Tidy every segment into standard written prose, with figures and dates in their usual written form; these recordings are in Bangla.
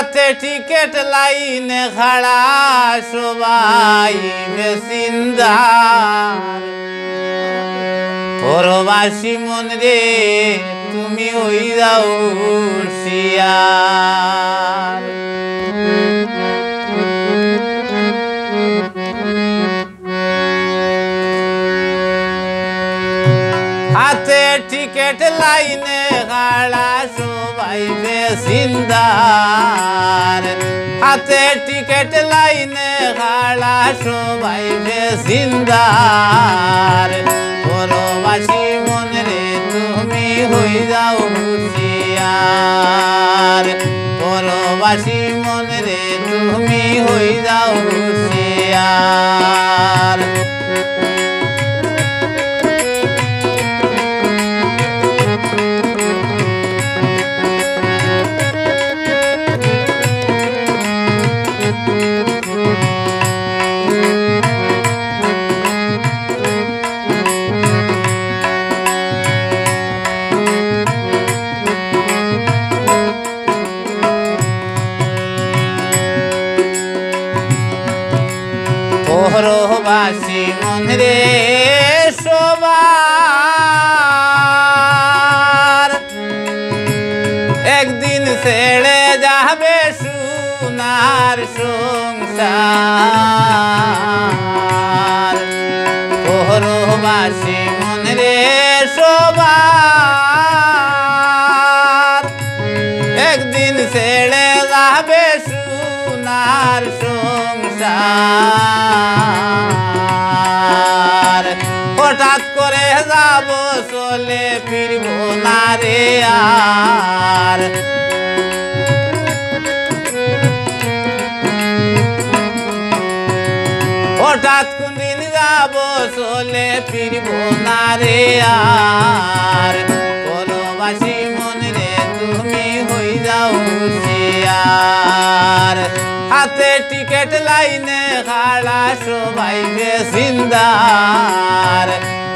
হাতে টিকেট লাইনে খাড়া সবাই বেসিন্দার পরবাসী মন রে তুমি ওই যাও শিয়ার হাতে টিকেট লাইনে খাড়া সবাই বেসিন্দার হাতে টিকেট লাইনে খাড়া সবাই বেসিন্দার পরবাসী মন রে তুমি হই যাও হুঁশিয়ার পরবাসী মন রে তুমি হই যাও হুঁশিয়ার পরবাসী মন রে সবার একদিন ছেড়ে যাবে সোনার সংসার পরবাসী মন রে সবার একদিন ছেড়ে যাবে সোনার সংসার হঠাৎ করে যাব চলে ফিরব না রে আর হঠাৎ কোনদিন যাব চলে ফিরব না রে আর পরবাসী মন রে তুমি হই যাও হুঁশিয়ার হাতে টিকেট লাইনে খাড়া সবাই বেসিন্দার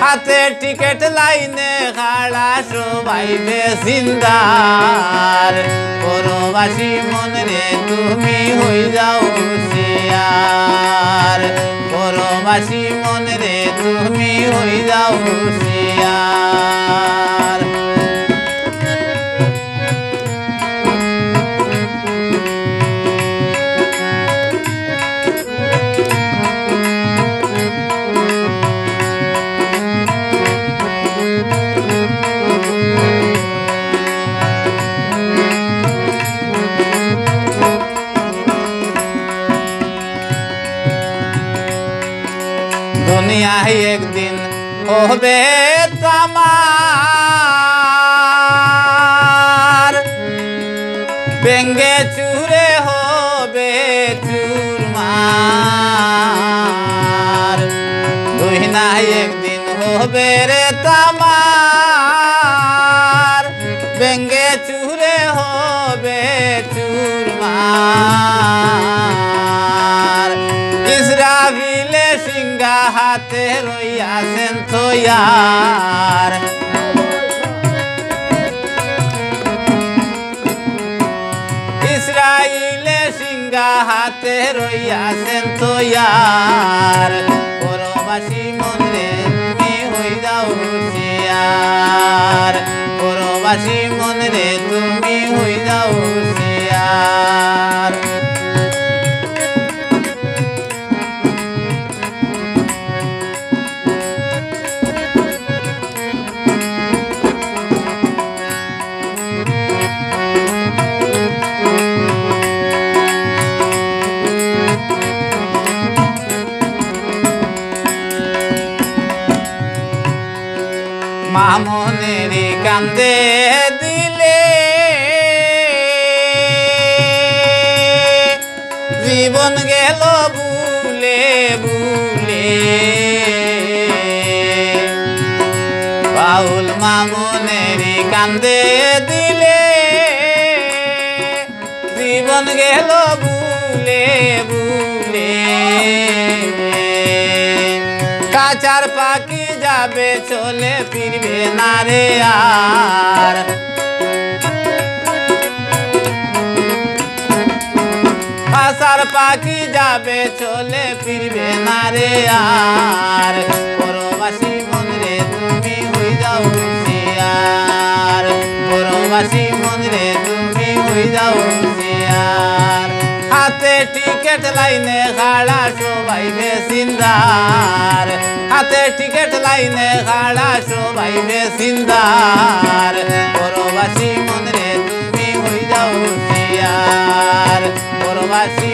হাতে টিকেট লাইনে খাড়া সবাই বেসিন্দার পরবাসী মন রে তুমি হই যাও হুঁশিয়ার পরবাসী মন রে তুমি হই যাও হুঁশিয়ার দুনিয়ায় একদিন হবে তামার বেঙ্গে চুরে হবে চুরমার দুনিয়ায় একদিন হবে রে তামার বেঙ্গে চুরে হবে চুরমার ইসরাফিলে সিংহা হাতে রইয়াছেন তৈয়ার ইসরাইলে সিংহা হাতে রইয়াছেন তৈয়ার পরবাসী মন রে তুমি হই যাও হুঁশিয়ার পরবাসী মন রে তুমি হই যাও হুঁশিয়ার মামনের কান্দে দিলে জীবন গেল বুলে বুলে বাউল মামনের কান্দে দিলে জীবন গেল বুলে বুলে কাচার পাখি যাবে চলে ফিরবে না রে আর পাখি যাবে চলে ফিরবে না রে আর পরবাসী মন রে তুমি হই যাও হুঁশিয়ার পরবাসী মন রে তুমি হই যাও হুঁশিয়ার হাতে টিকেট লাইনে খাড়া সবাই বেসিন্দার হাতে টিকেট লাইনে খাড়া সবাই বেসিন্দার পরবাসী মন রে তুমি হই যাও হুঁশিয়ার পরবাসী